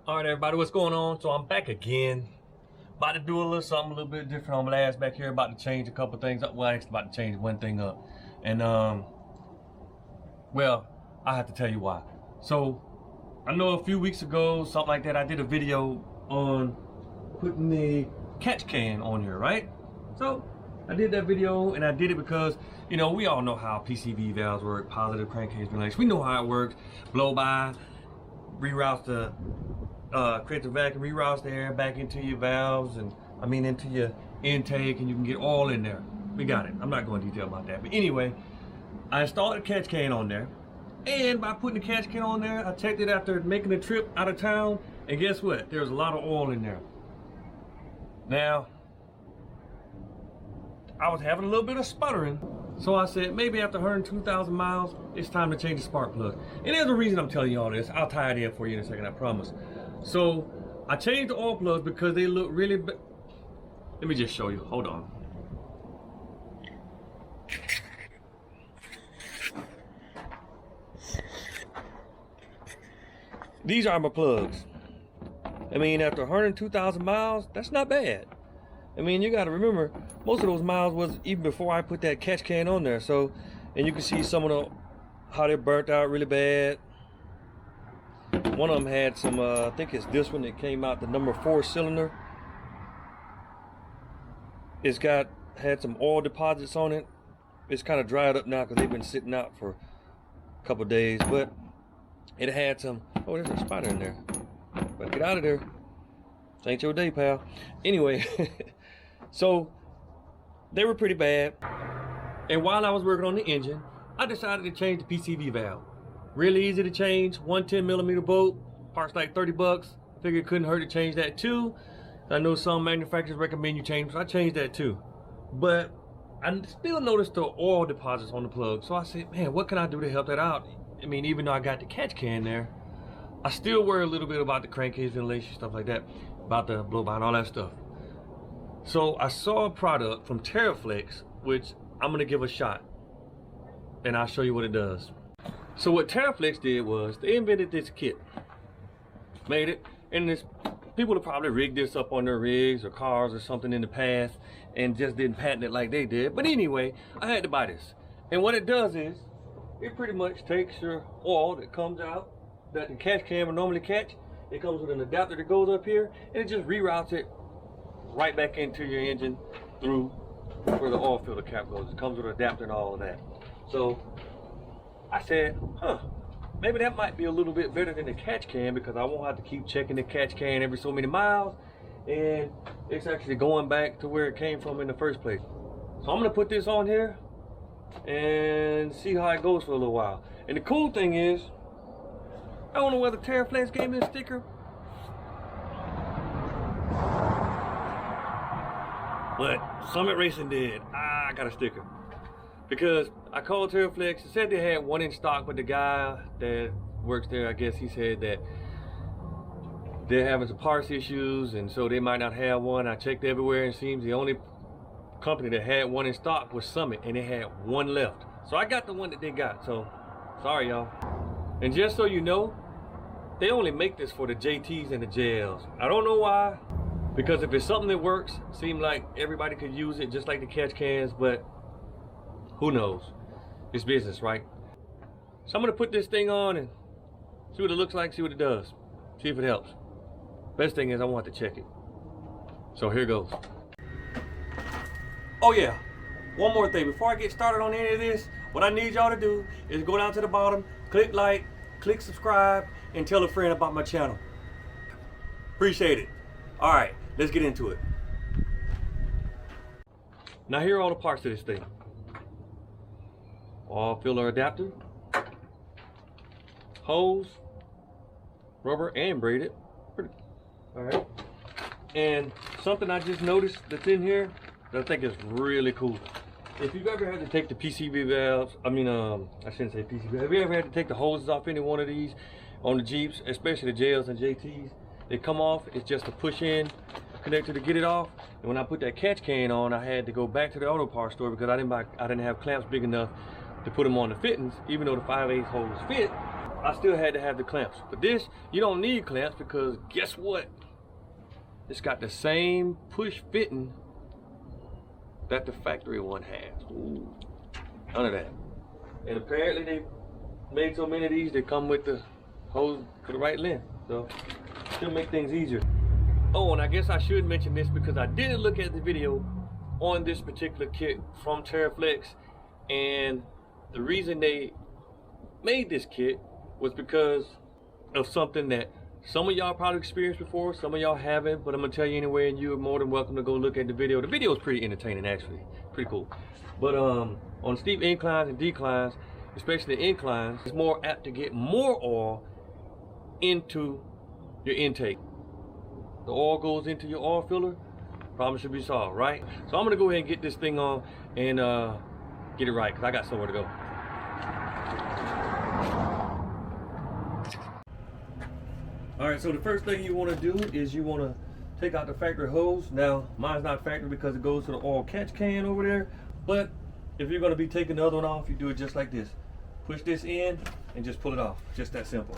All right, everybody, what's going on? So I'm back again. About to do a little something a little bit different on blast back here. About to change a couple things up. Well, actually about to change one thing up. And well, I have to tell you why. So I know a few weeks ago, something like that, I did a video on putting the catch can on here, right? So I did that video, and I did it because, you know, we all know how PCV valves work, positive crankcase relation. We know how it works. Blow by, reroutes the create the vacuum, reroutes the air back into your valves, and into your intake, and you can get all in there. We got it. I'm not going to detail about that, but anyway, I installed a catch can on there, and by putting the catch can on there, I checked it after making a trip out of town, and guess what? There's a lot of oil in there. Now, I was having a little bit of sputtering, so I said maybe after 102,000 miles, it's time to change the spark plug. And there's a reason I'm telling you all this. I'll tie it in for you in a second, I promise. So I changed the oil plugs because they look really bad. Let me just show you. Hold on. These are my plugs. After 102,000 miles, that's not bad. You got to remember, most of those miles was even before I put that catch can on there. So, and you can see some of how they burnt out really bad. One of them had some, I think it's this one that came out, the number 4 cylinder. It's had some oil deposits on it. It's kind of dried up now because they've been sitting out for a couple days, but it had some, oh, there's a spider in there. Better get out of there. This ain't your day, pal. Anyway, so they were pretty bad. And while I was working on the engine, I decided to change the PCV valve. Really easy to change, 110mm bolt, parts like 30 bucks. Figured it couldn't hurt to change that too. I know some manufacturers recommend you change, so I changed that too. But I still noticed the oil deposits on the plug. So I said, man, what can I do to help that out? Even though I got the catch can there, I still worry a little bit about the crankcase ventilation, stuff like that, about the blow by and all that stuff. So I saw a product from Teraflex, which I'm gonna give a shot, and I'll show you what it does. So what Teraflex did was they invented this kit, made it, and people have probably rigged this up on their rigs or cars or something in the past and just didn't patent it like they did. But anyway, I had to buy this. And what it does is, it pretty much takes your oil that comes out, that the catch can would normally catch. It comes with an adapter that goes up here, and it just reroutes it right back into your engine through where the oil filter cap goes. It comes with an adapter and all of that. So I said, maybe that might be a little bit better than the catch can, because I won't have to keep checking the catch can every so many miles, and it's actually going back to where it came from in the first place. So I'm gonna put this on here and see how it goes for a little while. And the cool thing is, I don't know whether Teraflex gave me a sticker, but Summit Racing did. I got a sticker. Because I called Teraflex, said they had one in stock, but the guy that works there, I guess he said that they're having some parts issues, and so they might not have one. I checked everywhere, and it seems the only company that had one in stock was Summit, and they had one left. So I got the one that they got, so sorry y'all. And just so you know, they only make this for the JTs and the JLs. I don't know why, because if it's something that works, it seems like everybody could use it just like the catch cans, but who knows? It's business, right? So I'm gonna put this thing on and see what it looks like, see what it does, see if it helps. Best thing is I want to check it. So here goes. Oh yeah, one more thing. Before I get started on any of this, what I need y'all to do is go down to the bottom, click like, click subscribe, and tell a friend about my channel. Appreciate it. All right, let's get into it. Now here are all the parts of this thing. Oil filler adapter, hose, rubber and braided. All right. And something I just noticed that's in here that I think is really cool. If you've ever had to take the PCV valves, I shouldn't say PCV. Have you ever had to take the hoses off any one of these on the Jeeps, especially the JLs and JTs? They come off. It's just a push in connector to get it off. And when I put that catch can on, I had to go back to the auto parts store because I didn't have clamps big enough to put them on the fittings, even though the 5/8 holes fit. I still had to have the clamps. But this, you don't need clamps because guess what? It's got the same push fitting that the factory one has. Ooh, none of that. And apparently they made so many of these that come with the hose for the right length. So it'll make things easier. Oh, and I guess I should mention this because I did look at the video on this particular kit from Teraflex, and the reason they made this kit was because of something that some of y'all probably experienced before, some of y'all haven't, but I'm gonna tell you anyway, and you're more than welcome to go look at the video. The video is pretty entertaining, actually, pretty cool. But on steep inclines and declines, especially the inclines, it's more apt to get more oil into your intake. The oil goes into your oil filler, problem should be solved, right? So I'm gonna go ahead and get this thing on and get it right, because I got somewhere to go. All right, so the first thing you want to do is you want to take out the factory hose. Now, mine's not factory because it goes to the oil catch can over there, but if you're going to be taking the other one off, you do it just like this. Push this in and just pull it off, just that simple.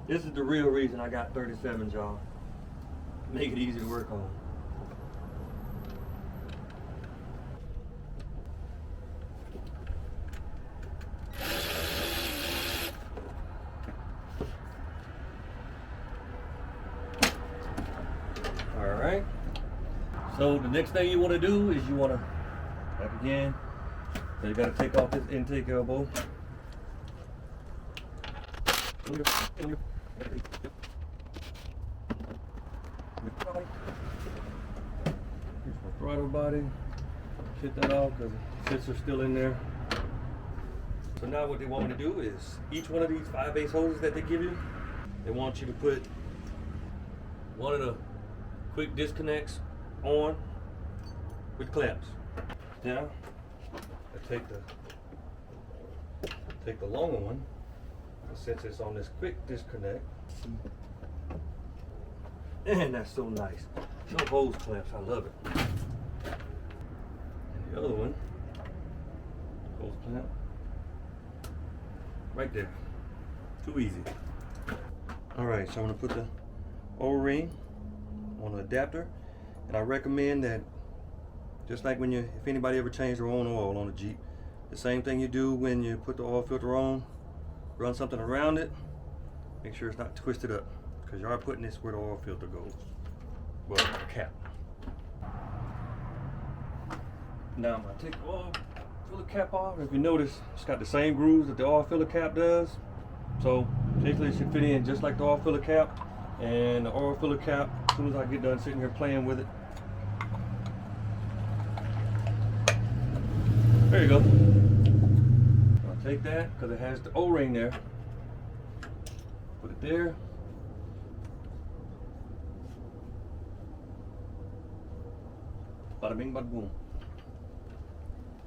This is the real reason I got 37s, y'all. Make it easy to work on. Alright, so the next thing you want to do is you want to, back again, so you got to take off this intake elbow. Here's my throttle body. Shut that off because the sensor's still in there. So now what they want me to do is, each one of these 5/8 hoses that they give you, they want you to put one of the quick disconnects on with clamps. Now, I take the longer one, and since it's on this quick disconnect, and that's so nice. No hose clamps, I love it. And the other one, hose clamp, right there. Too easy. All right, so I'm gonna put the O-ring on the adapter, and I recommend that, just like if anybody ever changed their own oil on a Jeep, the same thing you do when you put the oil filter on, run something around it, make sure it's not twisted up, because you are putting this where the oil filter goes, well, the cap. Now I'm gonna take the oil filler cap off. If you notice, it's got the same grooves that the oil filler cap does, so basically it should fit in just like the oil filler cap. And the oil filler cap, as soon as I get done sitting here playing with it, there you go. I'll take that because it has the O-ring there. Put it there. Bada bing, bada boom.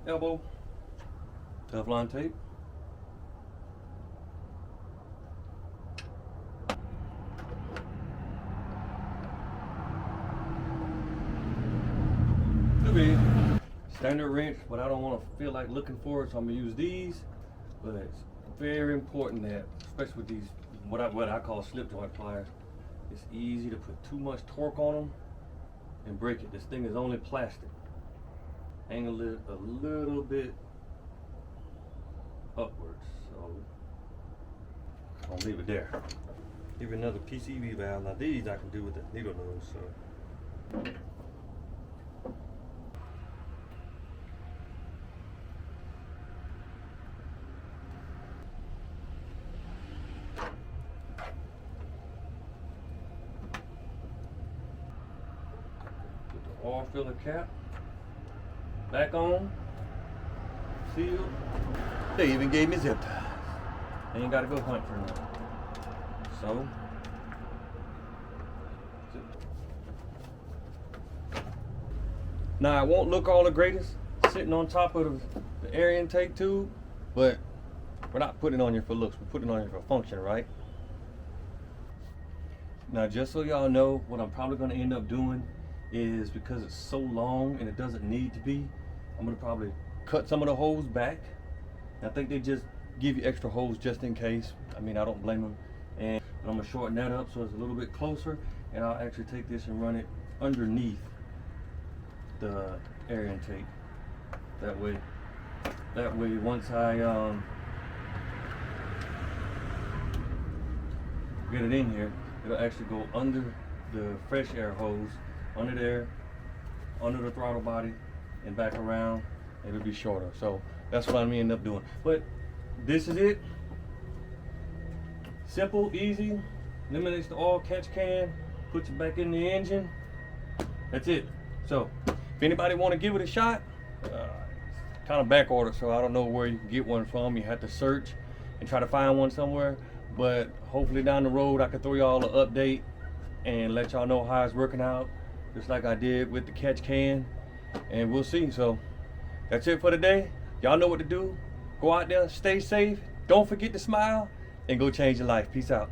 Elbow, Teflon tape. Standard wrench, but I don't want to feel like looking for it, so I'm gonna use these. But it's very important that, especially with these, what I call slip joint pliers, it's easy to put too much torque on them and break it. This thing is only plastic. Angle it a little bit upwards, so I'll leave it there. Give it another PCV valve. Now these I can do with the needle nose, so. Oil filler cap back on, sealed. They even gave me zip ties. I ain't gotta go hunt for none. So, now it won't look all the greatest sitting on top of the air intake tube, but we're not putting it on here for looks, we're putting it on here for function, right? Now, just so y'all know, what I'm probably gonna end up doing is, because it's so long and it doesn't need to be, I'm gonna probably cut some of the hose back I think they just give you extra holes just in case. I mean, I don't blame them. And I'm gonna shorten that up so it's a little bit closer, and I'll actually take this and run it underneath the air intake. That way once I get it in here, it'll actually go under the fresh air hose, under there, under the throttle body, and back around. It'll be shorter. So that's what I'm gonna end up doing. But this is it. Simple, easy, eliminates the oil catch can, puts it back in the engine. That's it. So if anybody want to give it a shot, kind of back ordered, so I don't know where you can get one from. You have to search and try to find one somewhere. But hopefully down the road I can throw y'all an update and let y'all know how it's working out, just like I did with the catch can, and we'll see. So that's it for today. Y'all know what to do. Go out there, stay safe, don't forget to smile, and go change your life. Peace out.